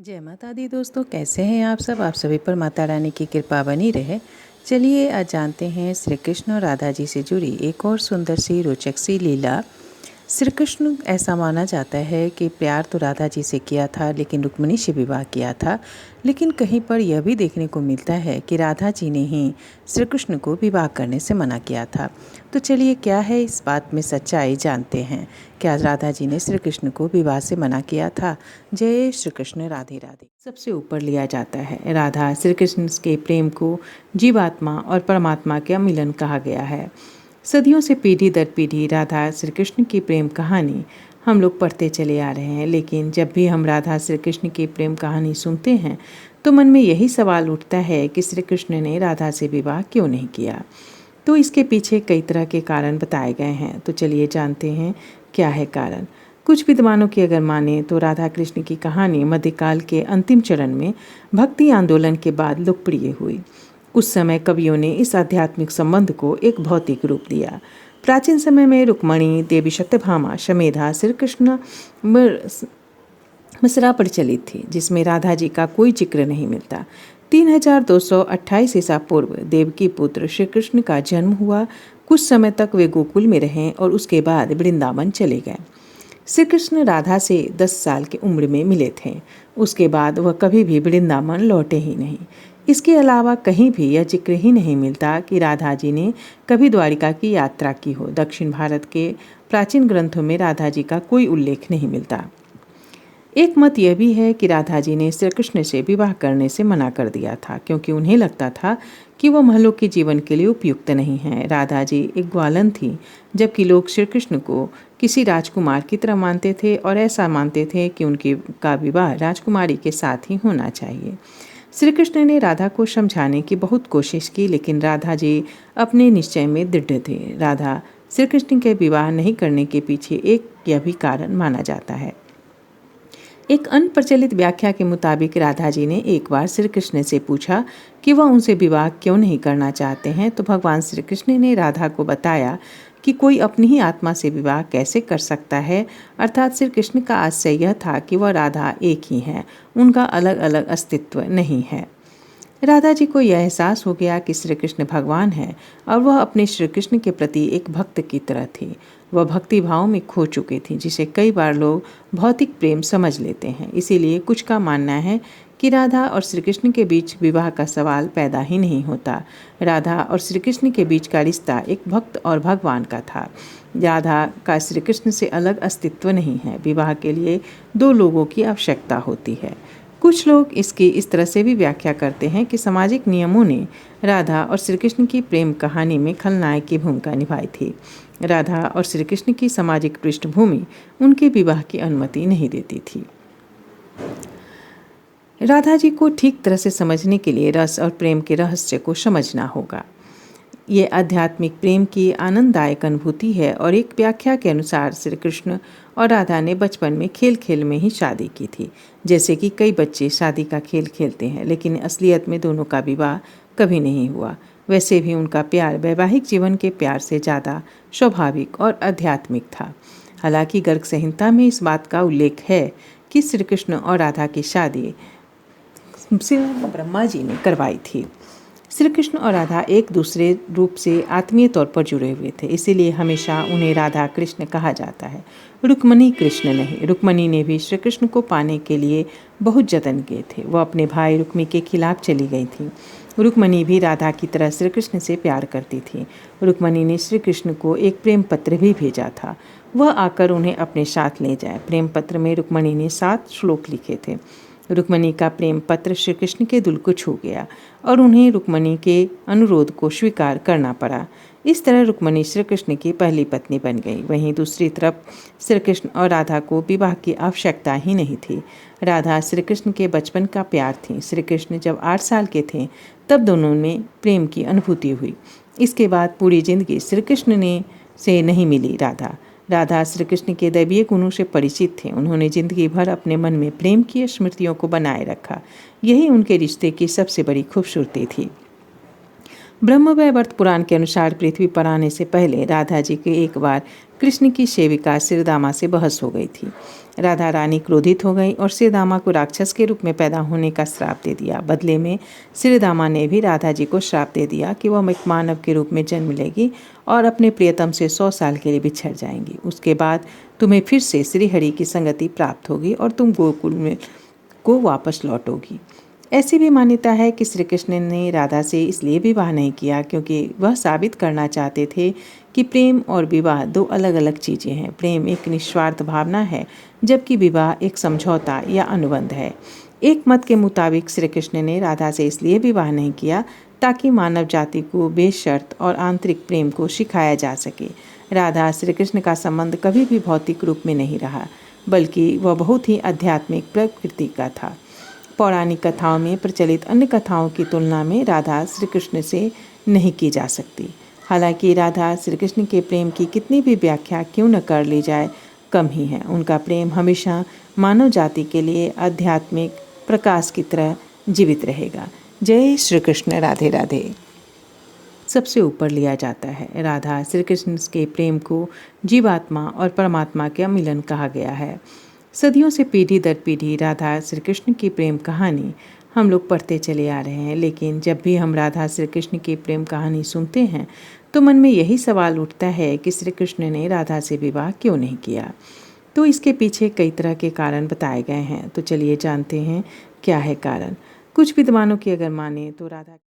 जय माता दी दोस्तों, कैसे हैं आप सब। आप सभी पर माता रानी की कृपा बनी रहे। चलिए आज जानते हैं श्री कृष्ण और राधा जी से जुड़ी एक और सुंदर सी रोचक सी लीला। श्री कृष्ण ऐसा माना जाता है कि प्यार तो राधा जी से किया था, लेकिन रुक्मिणी से विवाह किया था। लेकिन कहीं पर यह भी देखने को मिलता है कि राधा जी ने ही श्री कृष्ण को विवाह करने से मना किया था। तो चलिए क्या है इस बात में सच्चाई जानते हैं। क्या राधा जी ने श्री कृष्ण को विवाह से मना किया था। जय श्री कृष्ण, राधे राधे। सबसे ऊपर लिया जाता है राधा श्री कृष्ण के प्रेम को जीवात्मा और परमात्मा का मिलन कहा गया है। सदियों से पीढ़ी दर पीढ़ी राधा श्री कृष्ण की प्रेम कहानी हम लोग पढ़ते चले आ रहे हैं। लेकिन जब भी हम राधा श्री कृष्ण की प्रेम कहानी सुनते हैं तो मन में यही सवाल उठता है कि श्री कृष्ण ने राधा से विवाह क्यों नहीं किया। तो इसके पीछे कई तरह के कारण बताए गए हैं। तो चलिए जानते हैं क्या है कारण। कुछ विद्वानों की अगर माने तो राधा कृष्ण की कहानी मध्यकाल के अंतिम चरण में भक्ति आंदोलन के बाद लोकप्रिय हुई। उस समय कवियों ने इस आध्यात्मिक संबंध को एक भौतिक रूप दिया। प्राचीन समय में रुक्मणी, देवी सत्यभामा, शमेधा, श्री कृष्ण मसरा प्रचलित थी, जिसमें राधा जी का कोई जिक्र नहीं मिलता। 3228 ईसा पूर्व देवकी पुत्र श्री कृष्ण का जन्म हुआ। कुछ समय तक वे गोकुल में रहे और उसके बाद वृंदावन चले गए। श्री कृष्ण राधा से 10 साल की उम्र में मिले थे। उसके बाद वह कभी भी वृंदावन लौटे ही नहीं। इसके अलावा कहीं भी यह जिक्र ही नहीं मिलता कि राधा जी ने कभी द्वारिका की यात्रा की हो। दक्षिण भारत के प्राचीन ग्रंथों में राधा जी का कोई उल्लेख नहीं मिलता। एक मत यह भी है कि राधा जी ने श्री कृष्ण से विवाह करने से मना कर दिया था, क्योंकि उन्हें लगता था कि वह महलों के जीवन के लिए उपयुक्त नहीं है। राधा जी एक ग्वालन थी, जबकि लोग श्री कृष्ण को किसी राजकुमार की तरह मानते थे और ऐसा मानते थे कि उनकी का विवाह राजकुमारी के साथ ही होना चाहिए। श्री कृष्ण ने राधा को समझाने की बहुत कोशिश की, लेकिन राधा जी अपने निश्चय में दृढ़ थे। राधा श्री कृष्ण के विवाह नहीं करने के पीछे एक यह भी कारण माना जाता है। एक अनप्रचलित व्याख्या के मुताबिक राधा जी ने एक बार श्री कृष्ण से पूछा कि वह उनसे विवाह क्यों नहीं करना चाहते हैं। तो भगवान श्री कृष्ण ने राधा को बताया कि कोई अपनी ही आत्मा से विवाह कैसे कर सकता है। अर्थात श्री कृष्ण का आशय यह था कि वह राधा एक ही है, उनका अलग अलग अस्तित्व नहीं है। राधा जी को यह एहसास हो गया कि श्री कृष्ण भगवान है और वह अपने श्री कृष्ण के प्रति एक भक्त की तरह थी। वह भक्ति भाव में खो चुकी थी, जिसे कई बार लोग भौतिक प्रेम समझ लेते हैं। इसीलिए कुछ का मानना है कि राधा और श्री कृष्ण के बीच विवाह का सवाल पैदा ही नहीं होता। राधा और श्री कृष्ण के बीच का रिश्ता एक भक्त और भगवान का था। राधा का श्री कृष्ण से अलग अस्तित्व नहीं है। विवाह के लिए दो लोगों की आवश्यकता होती है। कुछ लोग इसकी इस तरह से भी व्याख्या करते हैं कि सामाजिक नियमों ने राधा और श्री कृष्ण की प्रेम कहानी में खलनायक की भूमिका निभाई थी। राधा और श्री कृष्ण की सामाजिक पृष्ठभूमि उनके विवाह की अनुमति नहीं देती थी। राधा जी को ठीक तरह से समझने के लिए रस और प्रेम के रहस्य को समझना होगा। ये आध्यात्मिक प्रेम की आनंददायक अनुभूति है और एक व्याख्या के अनुसार श्री कृष्ण और राधा ने बचपन में खेल खेल में ही शादी की थी। जैसे कि कई बच्चे शादी का खेल खेलते हैं, लेकिन असलियत में दोनों का विवाह कभी नहीं हुआ। वैसे भी उनका प्यार वैवाहिक जीवन के प्यार से ज़्यादा स्वाभाविक और आध्यात्मिक था। हालांकि गर्ग संहिता में इस बात का उल्लेख है कि श्री कृष्ण और राधा की शादी स्वयं ब्रह्मा जी ने करवाई थी। श्री कृष्ण और राधा एक दूसरे रूप से आत्मीय तौर पर जुड़े हुए थे, इसीलिए हमेशा उन्हें राधा कृष्ण कहा जाता है, रुक्मणी कृष्ण नहीं। रुक्मणी ने भी श्री कृष्ण को पाने के लिए बहुत जतन किए थे। वह अपने भाई रुक्मी के खिलाफ चली गई थी। रुक्मणी भी राधा की तरह श्री कृष्ण से प्यार करती थी। रुक्मणी ने श्री कृष्ण को एक प्रेम पत्र भी भेजा था, वह आकर उन्हें अपने साथ ले जाए। प्रेम पत्र में रुक्मणी ने 7 श्लोक लिखे थे। रुक्मणी का प्रेम पत्र श्री कृष्ण के दिल को छू गया और उन्हें रुक्मणी के अनुरोध को स्वीकार करना पड़ा। इस तरह रुक्मणी श्री कृष्ण की पहली पत्नी बन गई। वहीं दूसरी तरफ श्री कृष्ण और राधा को विवाह की आवश्यकता ही नहीं थी। राधा श्री कृष्ण के बचपन का प्यार थी। श्री कृष्ण जब 8 साल के थे तब दोनों में प्रेम की अनुभूति हुई। इसके बाद पूरी जिंदगी श्री कृष्ण ने से नहीं मिली राधा श्री कृष्ण के दैवीय गुणों से परिचित थे। उन्होंने जिंदगी भर अपने मन में प्रेम की स्मृतियों को बनाए रखा। यही उनके रिश्ते की सबसे बड़ी खूबसूरती थी। ब्रह्मवैवर्त पुराण के अनुसार पृथ्वी पर आने से पहले राधा जी की एक बार कृष्ण की सेविका श्रीदामा से बहस हो गई थी। राधा रानी क्रोधित हो गई और श्रीदामा को राक्षस के रूप में पैदा होने का श्राप दे दिया। बदले में श्रीदामा ने भी राधा जी को श्राप दे दिया कि वह एक मानव के रूप में जन्म लेगी और अपने प्रियतम से 100 साल के लिए बिछड़ जाएंगी। उसके बाद तुम्हें फिर से श्रीहरि की संगति प्राप्त होगी और तुम गोकुल में को वापस लौटोगी। ऐसी भी मान्यता है कि श्री कृष्ण ने राधा से इसलिए विवाह नहीं किया क्योंकि वह साबित करना चाहते थे कि प्रेम और विवाह दो अलग अलग चीज़ें हैं। प्रेम एक निस्वार्थ भावना है, जबकि विवाह एक समझौता या अनुबंध है। एक मत के मुताबिक श्री कृष्ण ने राधा से इसलिए विवाह नहीं किया ताकि मानव जाति को बेशर्त और आंतरिक प्रेम को सिखाया जा सके। राधा श्री कृष्ण का संबंध कभी भी भौतिक रूप में नहीं रहा, बल्कि वह बहुत ही आध्यात्मिक प्रकृति का था। पौराणिक कथाओं में प्रचलित अन्य कथाओं की तुलना में राधा श्री कृष्ण से नहीं की जा सकती। हालांकि राधा श्री कृष्ण के प्रेम की कितनी भी व्याख्या क्यों न कर ली जाए, कम ही है। उनका प्रेम हमेशा मानव जाति के लिए आध्यात्मिक प्रकाश की तरह जीवित रहेगा। जय श्री कृष्ण। राधे राधे। सबसे ऊपर लिया जाता है। राधा श्री कृष्ण के प्रेम को जीवात्मा और परमात्मा का मिलन कहा गया है। सदियों से पीढ़ी दर पीढ़ी राधा श्री कृष्ण की प्रेम कहानी हम लोग पढ़ते चले आ रहे हैं, लेकिन जब भी हम राधा श्री कृष्ण की प्रेम कहानी सुनते हैं तो मन में यही सवाल उठता है कि श्री कृष्ण ने राधा से विवाह क्यों नहीं किया। तो इसके पीछे कई तरह के कारण बताए गए हैं। तो चलिए जानते हैं क्या है कारण। कुछ विद्वानों की अगर माने तो राधा